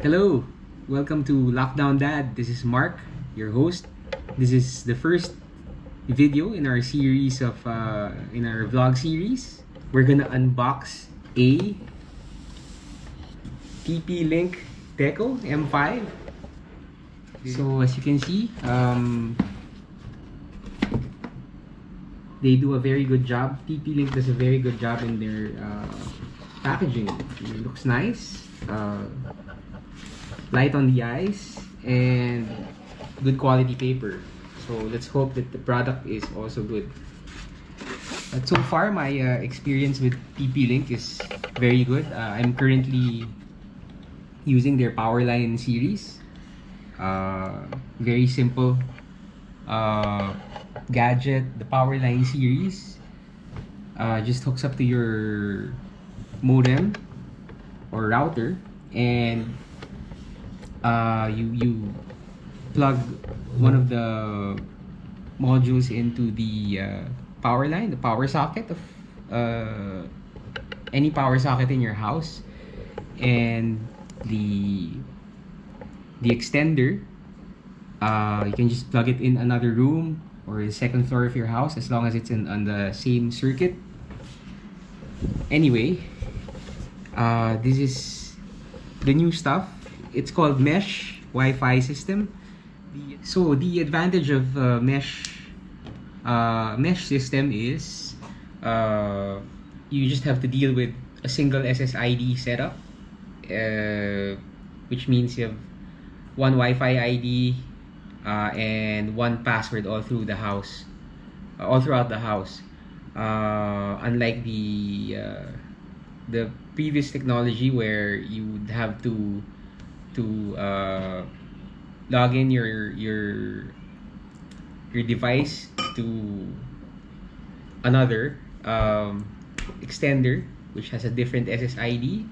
Hello, welcome to Lockdown Dad. This is Mark, your host. This is the first video in our series of in our vlog series. We're gonna unbox a TP-Link Deco M5. So as you can see, they do a very good job. TP-Link does a very good job in their packaging. It looks nice. Light on the eyes and good quality paper, so let's hope that the product is also good. But so far my experience with TP-Link is very good. I'm currently using their Powerline series. Very simple gadget. The Powerline series just hooks up to your modem or router, and you plug one of the modules into the power line, the power socket of any power socket in your house, and the extender, you can just plug it in another room or the second floor of your house, as long as it's on the same circuit. Anyway, this is the new stuff. It's called mesh Wi-Fi system. So the advantage of mesh system is you just have to deal with a single SSID setup, which means you have one Wi-Fi ID and one password all throughout the house. Unlike the previous technology where you would have to log in your device to another extender which has a different SSID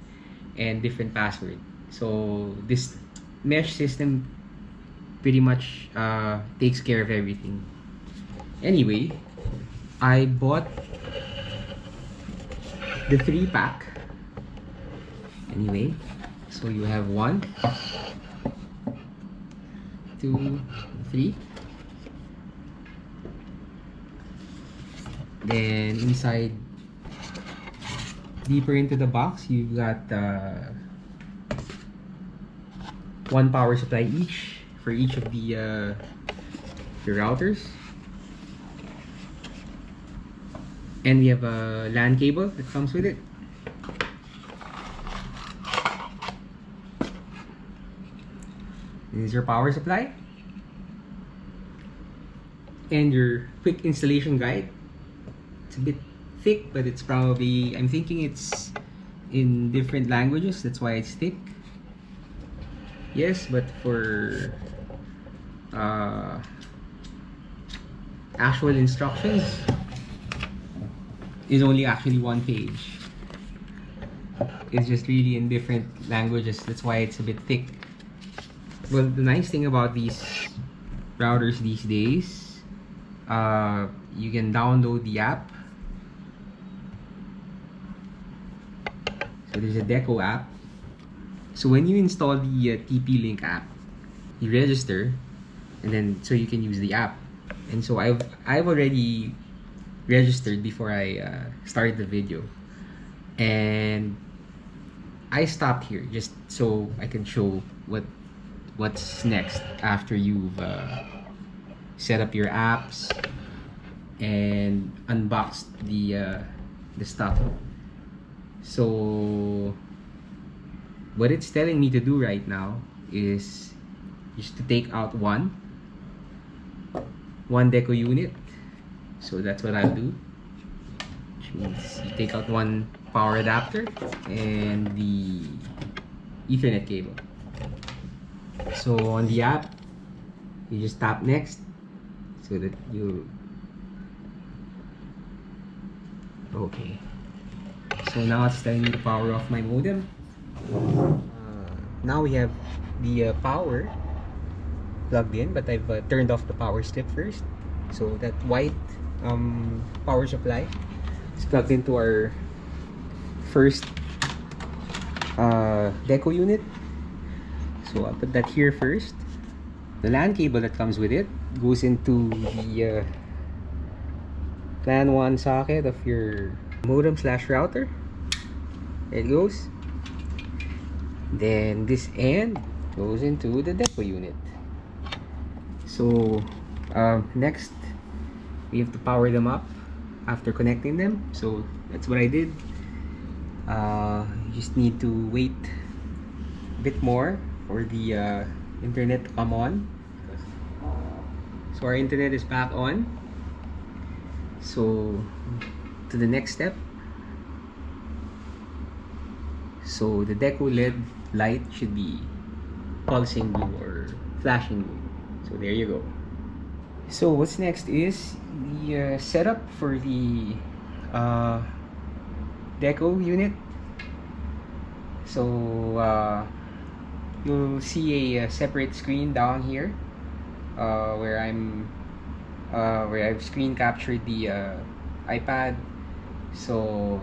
and different password. So this mesh system pretty much takes care of everything. Anyway, I bought the 3-pack. Anyway, so you have 1, 2, 3. Then inside, deeper into the box, you've got 1 power supply each for each of the your routers. And we have a LAN cable that comes with it. This is your power supply. And your quick installation guide. It's a bit thick, but it's probably, I'm thinking it's in different languages, that's why it's thick. Yes, but for actual instructions, is only actually 1 page. It's just really in different languages, that's why it's a bit thick. Well, the nice thing about these routers these days, you can download the app. So there's a Deco app. So when you install the TP-Link app, you register, and then so you can use the app. And so I've already registered before I started the video, and I stopped here just so I can show what's next after you've set up your apps and unboxed the stuff. So what it's telling me to do right now is just to take out one Deco unit. So that's what I'll do, which means you take out 1 power adapter and the Ethernet cable. So on the app, you just tap next so that you... Okay. So now it's telling me to power off my modem. Now we have the power plugged in, but I've turned off the power strip first. So that white power supply is plugged into our first Deco unit. So I'll put that here first. The LAN cable that comes with it goes into the LAN 1 socket of your modem slash router. There it goes. Then this end goes into the Deco unit. So next we have to power them up after connecting them. So that's what I did. You just need to wait a bit more for the internet to come on. So our internet is back on. So to the next step. So the Deco LED light should be pulsing blue or flashing blue. So there you go. So what's next is the setup for the Deco unit. So you'll see a separate screen down here where I've screen captured the iPad. So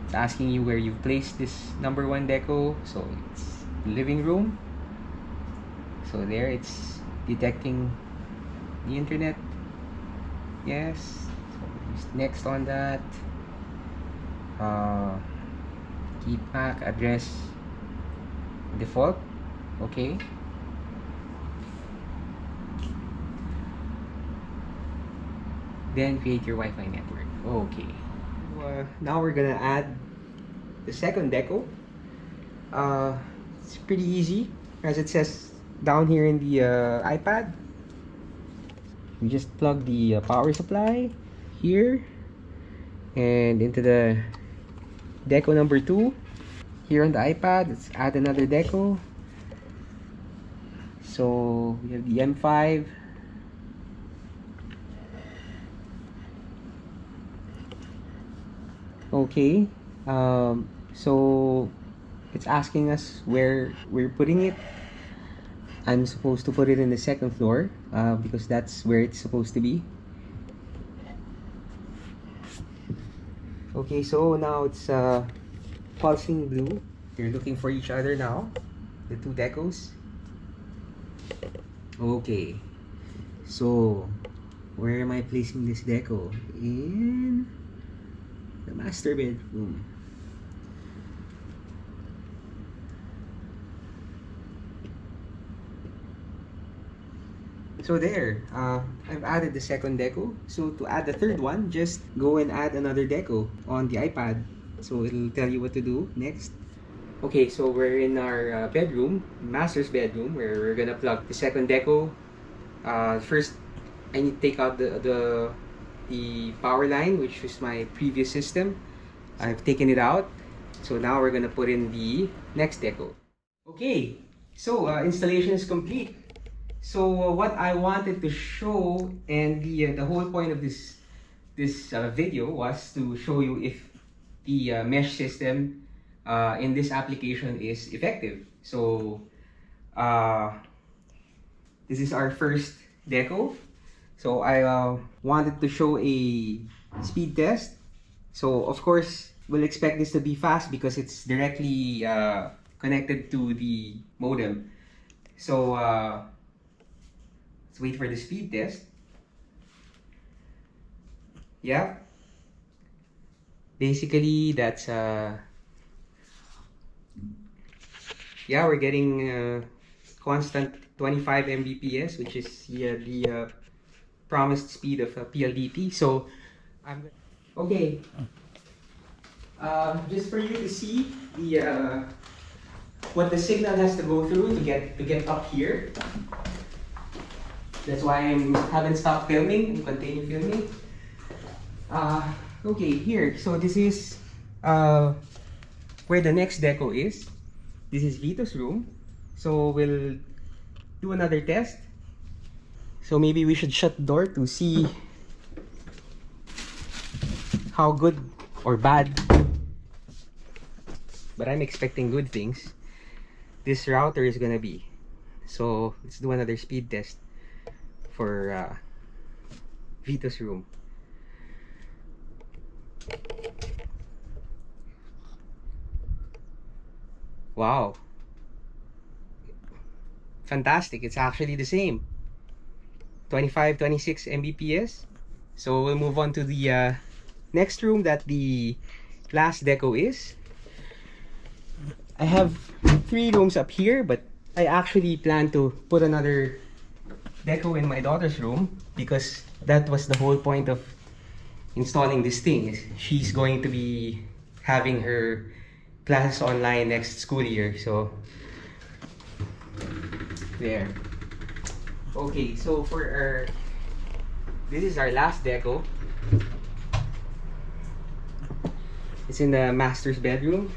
it's asking you where you've placed this number 1 Deco. So it's living room. So there it's detecting the internet. Yes. So next on that, keep MAC address default. Okay. Then create your Wi-Fi network. Okay. Now we're gonna add the second Deco. It's pretty easy, as it says down here in the iPad. You just plug the power supply here and into the Deco number 2. Here on the iPad, let's add another Deco. So we have the M5. Okay, so it's asking us where we're putting it. I'm supposed to put it in the second floor because that's where it's supposed to be. Okay, so now it's pulsing blue. They're looking for each other now, the two Decos. Okay, so where am I placing this Deco? In the master bedroom. So there, I've added the second Deco. So to add the third one, just go and add another Deco on the iPad. So it'll tell you what to do next. Okay, so we're in our bedroom, master's bedroom, where we're gonna plug the second Deco. First, I need to take out the power line, which was my previous system. I've taken it out. So now we're gonna put in the next Deco. Okay, so installation is complete. So what I wanted to show, and the whole point of this video was to show you if the mesh system in this application is effective. So this is our first Deco. So I wanted to show a speed test. So of course we'll expect this to be fast because it's directly connected to the modem. So let's wait for the speed test. Yeah. Basically, that's yeah, we're getting constant 25 Mbps, which is the promised speed of PLDT. So I'm okay. Just for you to see the what the signal has to go through to get up here. That's why I haven't stopped filming and continue filming. Okay, here. So this is where the next Deco is. This is Vito's room. So we'll do another test. So maybe we should shut the door to see how good or bad. But I'm expecting good things. This router is gonna be. So let's do another speed test for Vito's room. Wow, fantastic. It's actually the same. 25, 26 Mbps. So we'll move on to the next room that the last deco is. I have 3 rooms up here, but I actually plan to put another deco in my daughter's room because that was the whole point of installing this thing. Is she's going to be having her classes online next school year. So there. Okay, so for our, this is our last deco. It's in the master's bedroom.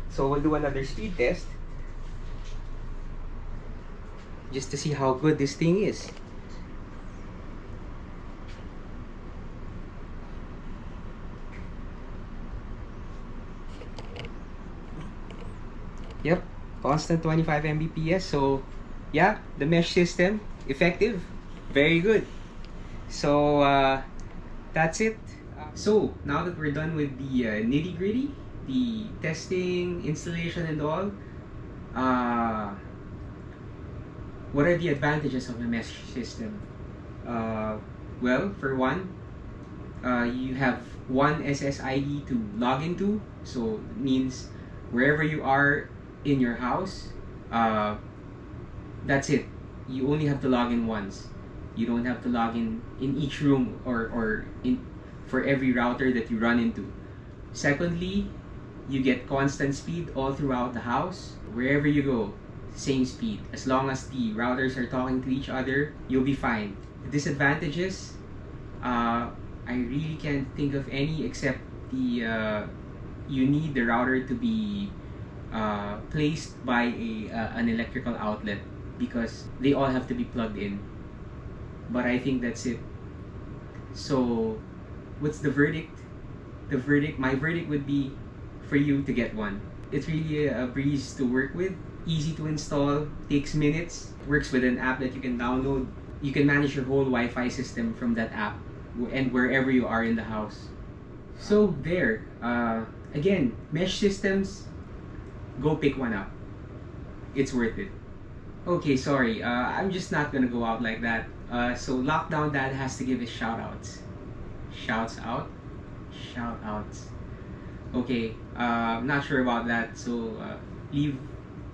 So we'll do another speed test just to see how good this thing is. Yep, constant 25 Mbps. So yeah, the mesh system, effective, very good. So that's it. So now that we're done with the nitty-gritty, the testing, installation and all, what are the advantages of the mesh system? Well, for one, you have one SSID to log into, so it means wherever you are in your house, that's it. You only have to log in once. You don't have to log in each room or in for every router that you run into. Secondly, you get constant speed all throughout the house. Wherever you go, same speed. As long as the routers are talking to each other, you'll be fine. The disadvantages, I really can't think of any except the you need the router to be placed by an electrical outlet because they all have to be plugged in. But I think that's it. So what's the verdict? My verdict would be for you to get one. It's really a breeze to work with, easy to install, takes minutes, works with an app that you can download. You can manage your whole Wi-Fi system from that app and wherever you are in the house. So there, again, mesh systems, go pick one up. It's worth it. Okay, sorry, I'm just not gonna go out like that. So Lockdown Dad has to give his shout outs. Shouts out? Shout outs. Okay, I'm not sure about that, so leave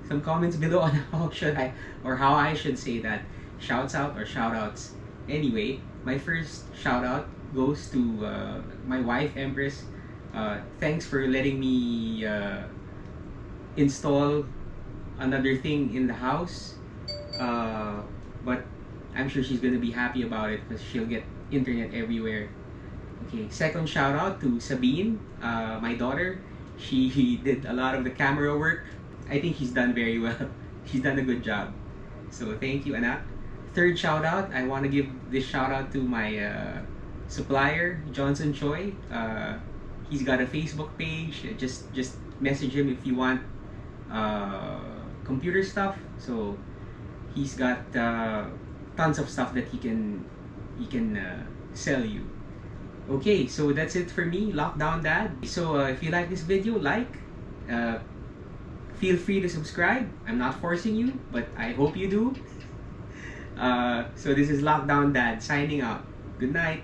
some comments below on how should I, or how I should say that. Shouts out or shout outs. Anyway, my first shout out goes to my wife, Empress. Thanks for letting me install another thing in the house. But I'm sure she's gonna be happy about it because she'll get internet everywhere. Okay, second shout out to Sabine, my daughter. She did a lot of the camera work. I think she's done very well. She's done a good job. So thank you, Anak. Third shout out, I want to give this shout out to my supplier, Johnson Choi. He's got a Facebook page. Just message him if you want computer stuff. So he's got tons of stuff that he can sell you. Okay, so that's it for me, Lockdown Dad. So if you like this video, feel free to subscribe. I'm not forcing you, but I hope you do. So this is Lockdown Dad signing out. Good night.